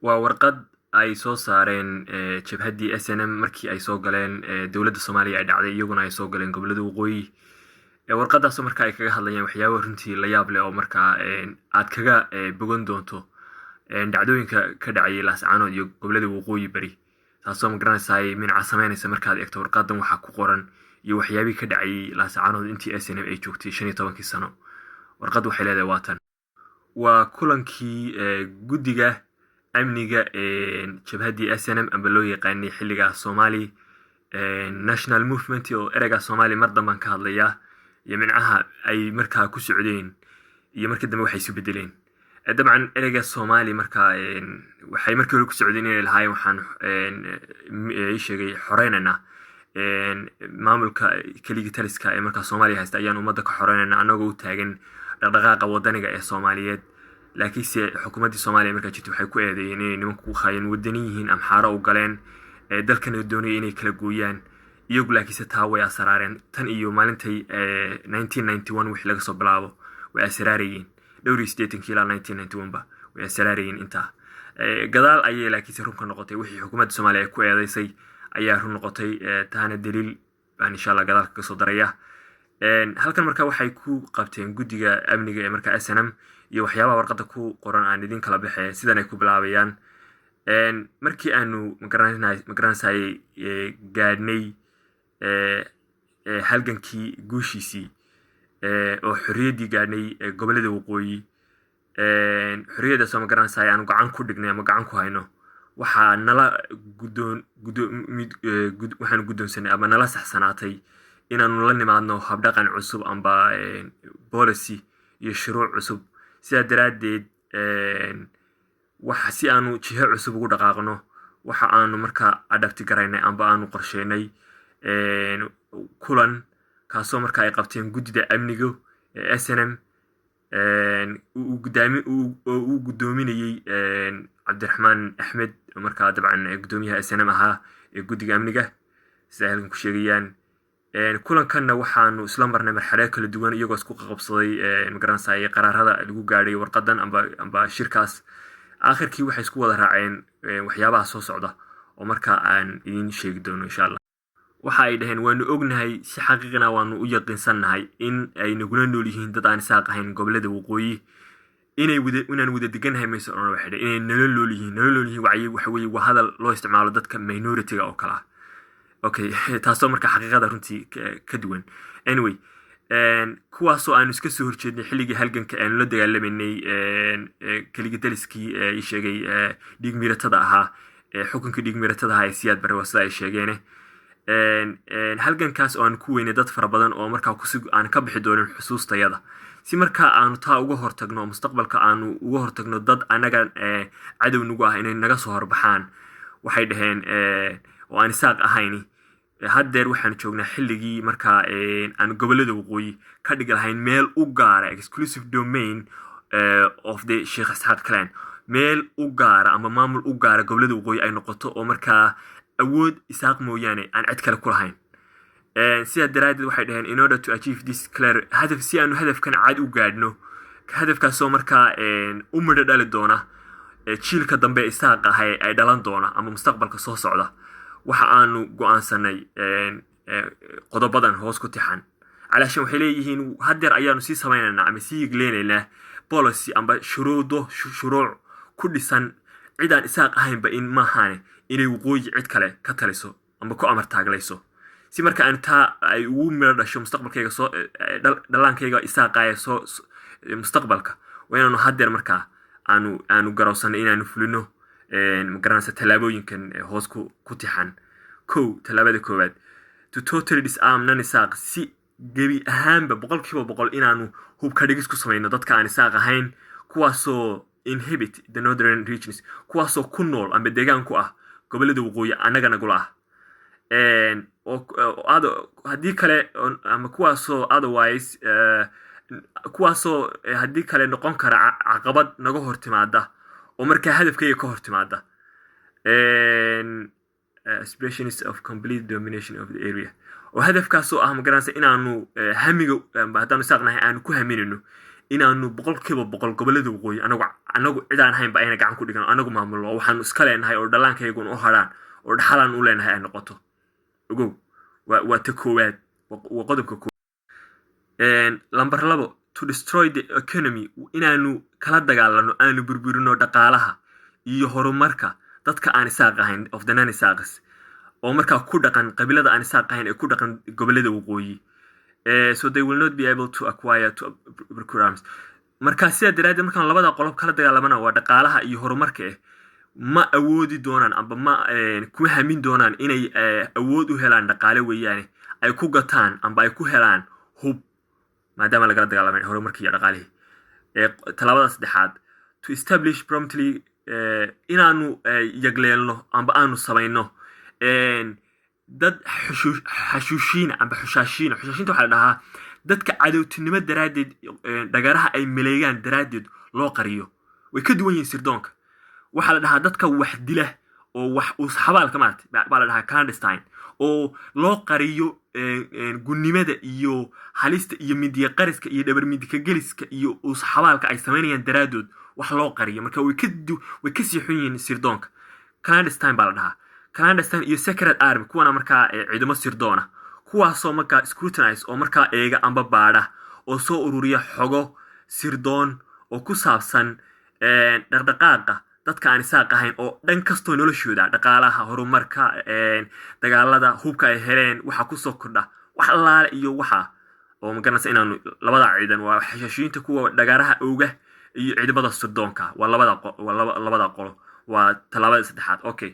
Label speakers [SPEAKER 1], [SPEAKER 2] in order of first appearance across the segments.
[SPEAKER 1] waa warqad ay soo saareen jabhaddii SNM markii ay soo galeen dowladda Soomaaliya ay dhacday iyaguna ay soo galeen gobollada waqooyi. Warqadaas marka ay kaga hadlayaan waxyaabo runtii la yaab leh oo marka aad kaga bogan doonto dhacdooyinka ka dhacay Laascaanood iyo gobollada waqooyi bari. taasoo ma garanaysaa minca sameynaysa markaad eegto warqadan waxa ku qoran iyo waxyaabii ka dhacay Laascaanood intii SNM ay joogtay 15 sano. warqad waxay leedahay waatan waa kulankii guddiga amniga jabhaddii SNM amba loo yaqaanay xilliga Somali National Movement oo ereyga Somali mar dambe ka hadlaya iyo mincaha ay markaa ku socdeen iyo markii dambe waxay isu bedeleen. dabcan ereyga Somali markaa waxay markii hore ku socdeen inay lahaayeen waxaan sheegay xoreynana maamulka kaliya taliska ee markaa Soomaaliya haysta ayaan ummadda ka xoreynana anagoo u taagan dhaqdhaqaaqa wadaniga ee Soomaaliyeed. laakiin si xukuumadda Soomaaliya markaa jirtay waxay ku eedeeyeen inay nimanku khayaan wadani yihiin amxaara u galeen dalkana doonayeen inay kala gooyaan iyagu laakiin taa way asraareen tan iyo maalintay 1991 wixii laga soo bilaabo way asraarayeen dhowr 80 ilaa 1991 ba way asraarayeen inta gadaal ayay laakiin run ka noqotay wixii xukuumadda Soomaaliya ku eedeysay ayaa run noqotay taana daliil baan insha Allah gadaal ka soo daraya. halkan markaa waxay ku qabteen guddiga amniga ee markaa SNM iyo waxyaabaha warqada ku qoran aan idin kala baxay sidan ay ku bilaabayaan. markii aanu magaranayay gaadhnay halgankii guushiisii oo xorriyaddii gaadhnay gobollada waqooyi xorriyadda soo magaranayay aanu gacan ku dhignay ama gacan ku hayno waxaa nala waxaan guddoonsanay ama nala saxsanaatay inaanu la nimaadno habdhaqan cusub amba policy iyo shuruuc cusub. sidaa daraaddeed waxa si aanu jiha cusub ugu dhaqaaqno waxa aanu markaa adapti garaynay amba aanu qorsheynay kulan kaasoo markaa ay qabteen guddida amniga SNM uu guddoominayay Cabdiraxmaan Axmed markaa dabcan guddoomiyaha SNM ahaa ee guddiga amniga sida halkan ku sheegayaan. kulankanna waxaanu isla marnay marxalado kala duwan iyagoo isku qabsaday magaranayay qaraarada lagu gaadhay warqadan amba shirkaas. aakhirkii waxay isku wada raaceen waxyaabaha soo socda oo markaa aan idin sheegi doono insha Allah. waxa ay dhaheen waanu ognahay si xaqiiqina waanu u yaqiinsannahay in ay nagula nool yihiin dad aan isaaq ahayn gobollada waqooyi inaan wada deganahay mayso oo waxay inay nolol nool yihiin waxa weeye waa hadal loo isticmaalo dadka minority-ga oo kala okay taasoo markaa xaqiiqada runtii ka duwan. anyway kuwaasoo aanu iska soo horjeednay xilligii halganka aanu la dagaalamanay kaliya taliskii ay sheegay dhiig miiratada ahaa xukunka dhiig miiratada ahaa ee Siyaad Barre waa sida ay sheegeen. halgankaas oo aan ku weynay dad fara badan oo markaa aan ka bixi doonin xusuustayada si markaa aanu taa uga hortagno mustaqbalka aanu uga hortagno dad anaga cadow nagu ah inay naga soo horbaxaan. waxay dhaheen oo aan isaaq ahayn haddeer waxaan joognaa xilligii markaa aan gobollada waqooyi ka dhigi lahayn meel u gaara exclusive domain of the Sheikh Isxaaq clan meel u gaara ama maamul u gaara gobollada waqooyi ay noqoto oo markaa awood isaaq mooyaane aan cid kale ku lahayn. sidaa daraaddeed waxay dhaheen in order to achieve this clear hadaf si aanu hadafkan cad u gaadhno hadafkaasoo markaa u midho dhali doona jiilka dambe isaaq ah ay dhalan doona ama mustaqbalka soo socda waxa aanu go'aansanay qodobadan hoos ku tixan calaashan waxay leeyihiin haddeer ayaanu sii samaynaynaa ama sii yigleynayna policy amba shuruuc ku dhisan cidaan isaaq ahaynba in maahaane inay waqooyi cid kale ka taliso amba ku amar taaglayso si marka aan taa ay ugu meel dhasho mustaqbalkayga soo dhallaankayga isaaqaaya soo mustaqbalka waa inaanu haddeer markaa aanu garowsanay inaanu fulino magaranaysa tallaabooyinkan hoos ku tixan. tallaabada koowaad to totally disarm non-isaaq si gebi ahaanba 100% inaanu hubka dhigis ku samayno dadka aan isaaq ahayn kuwaasoo inhabit the northern regions kuwaasoo ku nool ama deegaan ku ah gobollada waqooyi anaga nagula ah haddii kale ama kuwaasoo otherwise kuwaasoo haddii kale noqon kara caqabad naga hortimaada oo markaa hadafkayga ka hortimaada aspirations of complete domination of the area oo hadafkaasoo ah magaranaysa inaanu hamiga haddaanu isaaqnahay aanu ku haminayno inaanu boqolkiiba boqol gobolada waqooyi anagu cidaan hayn ba ayna gacan ku dhigan anagu maamulno waxaanu iska leenahay oo dhalaankayguna u hadhaan oo dhaxalaan u leenahay ay noqoto ogow waa ta koowaad waa qodobka koowaad lambar 2 to destroy the economy inaanu kala dagaalano aanu burburino dhaqaalaha iyo horumarka dadka aan isaaq ahayn of the non-isaaqs oo markaa ku dhaqan qabiilada aan isaaq ahayn ee ku dhaqan gobolada waqooyi so they will not be able to acquire to procure arms marka sida daraaddeed markaan labada qolob kala dagaalamana waa dhaqaalaha iyo horumarka ma awoodi doonaan amba ma ku hamin doonaan inay awood u helaan dhaqaale weeyaan ay ku gataan amba ay ku helaan hub maadaama laga dagaalamay horumarka iyo dhaqaalaha talaabada saddexaad to establish promptly inaanu yagleelno amba aanu samayno dad xashuushiina amba xushaashiina waxaa dhahaa dadka cadowtinimo daraaddeed dhagaraha ay maleegaan daraaddeed loo qariyo way ka duwan yihiin sirdoonka waxaa la dhahaa dadka wax dila oo wax xabaalka maartay baa la dhahaa clandestine oo loo qariyo gunnimada iyo halista iyo midiya qariska iyo dhabar midika geliska iyo xabaalka ay samaynayaan daraaddood wax loo qariyo marka way ka sii xun yihiin sirdoonka clandestine baa la dhahaa clandestine iyo secret army kuwana markaa ciidamo sirdoona kuwaasoo markaa scrutinize oo markaa eega amba baadha oo soo ururiya xogo sirdoon oo ku saabsan dhaqdhaqaaqa dadka aan isaaq ahayn oo dhan kastoo noloshooda dhaqaalaha horumarka dagaalada hubka ay heleen waxa kusoo kordha wax allaale iyo waxa oo magaranaysa inaanu labada ciidan waa xashiishiinta kuwa dhagaaraha ooga iyo ciidamada sirdoonka waa labada qolo waa talaabada saddexaad okay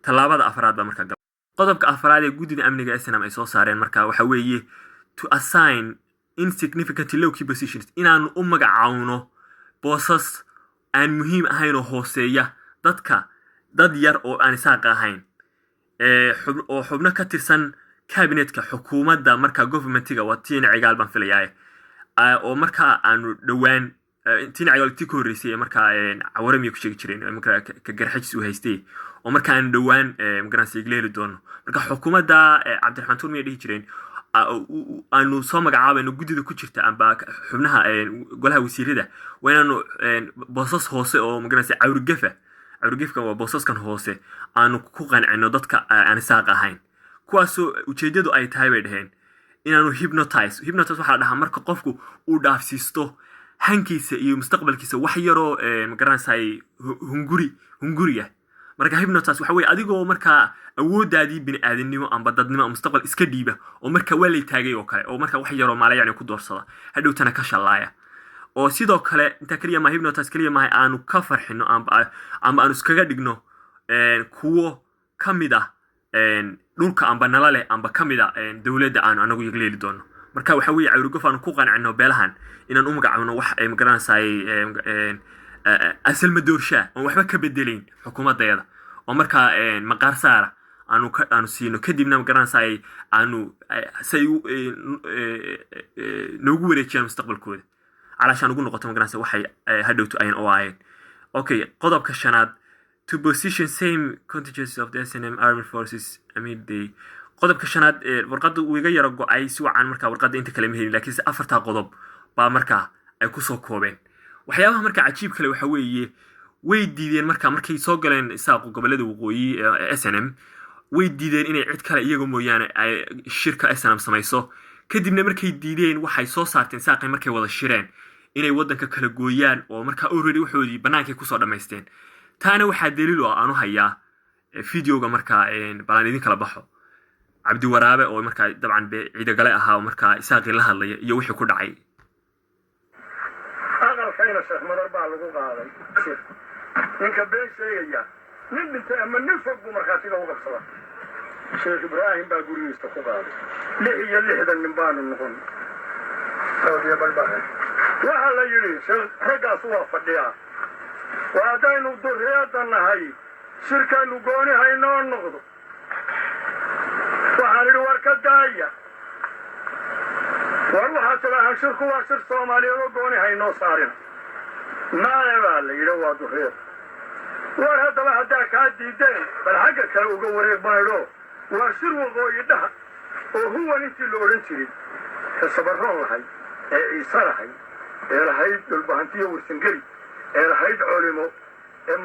[SPEAKER 1] talaabada afraad baa markaa qodobka afraad ee guddida amniga SNM ay soo saareen markaa waxa weeye to assign insignificant low key positions inaanu u magacaawno boosas aan muhiim ahayn oo hooseeya dad yar oo aan isaaq ahayn oo xubno ka tirsan cabinetka xukuumadda markaa governmentiga waa tiina cigaal baan filayaa oo markaa aanu dhowaan tiina cigaal tii ka horreysay markaa cawaramiya ku sheegi jireen markaa ka garxajis u haystay oo markaa aanu dhowaan magaranaysa igleeli doono marka xukuumadda cabdiraxmaan tuur miyay dhihi jireen aanu soo magacaabayno guddida ku jirta amba xubnaha golaha wasiirada waa inaanu boosas hoose oo magaranaysa cawrigefka waa boosaskan hoose aanu ku qancino dadka aan isaaq ahayn kuwaasoo ujeedadu ay tahay bay dhaheen inaanu hypnotize waxaa la dhahaa marka qofku uu dhaafsiisto hankiisa iyo mustaqbalkiisa wax yaroo magaranaysa hunguriya marka hypnotize waxa weeye adigoo markaa awoodaadii bini'aadanimo amba dadnimo mustaqbal iska dhiiba oo marka waa lay taagay oo kale oo marka wax yaroo maala yacni ku doorsada hadhowtana ka shallaaya oo sidoo kale inta kaliya ma hypnotize kaliya maahay aanu ka farxino amba aanu iskaga dhigno kuwo ka mid ah dhulka amba nalale amba ka mid ah dowladda aanu anagu yagleeli doono marka waxa weeye cawrigof aanu ku qancino beelahan inaan u magacaawno wax ay magaranaysaay asal madoorshaa oo waxba ka bedelayn xukuumaddeeda oo markaa maqaar saara aanu siino kadibna magaranaysaay aanu say noogu wareejiyaan mustaqbalkooda calaashaan ugu noqoto magaranaysa waxay hadhowtu ayan u ahayn okay qodobka shanaad to position same contingents of the SNM army forces amid the qodobka shanaad warqadda uu iga yaro go'ay si wacan markaa warqadda inta kale ma helin laakiinse afartaa qodob baa markaa ay kusoo koobeen waxyaabaha markaa cajiib kale waxa weeye way diideen markay soo galeen isaaqu gobolada waqooyi SNM way diideen inay cid kale iyaga mooyaane ay shirka SNM samayso kadibna markay diideen waxay soo saarteen saaqay markay wada shireen inay waddanka kala gooyaan oo markaa already waxoodii bannaankay kusoo dhammaysteen taana waxaa daliil u ah aanu hayaa videoga markaa balaan idin kala baxo cabdi waraabe oo markaa dabcan ciidagale ahaa oo markaa isaaqii la hadlaya iyo wixii ku dhacay
[SPEAKER 2] aqalkayna sheekh madar baa lagu qaaday ninka been sheegaya nin dhintay ama nin fog buu markhaatiga u qabsada sheekh ibraahim baa gurigiisa ku qaaday 66 nin baanu noqon waxaa la yidhi raggaas waa fadhiyaa waa haddaynu durriyadda nahay shirkaynu gooni haynoo noqdo waxaan idhi war ka daaya war waxaa tidaahaan shirku waa shir soomaaliyeed oo gooni haynoo saarina maale baa la yidhi waa durriyad war haddaba haddaa kaa diideen bal xagga kale uga wareeg maydho waa shir waqooyi dhaha oo huwan intii la odhan jiray ee sabarroon lahay ee ciise lahay ee lahayd dhulbahantiyo warsangeli ee lahayd culimo ee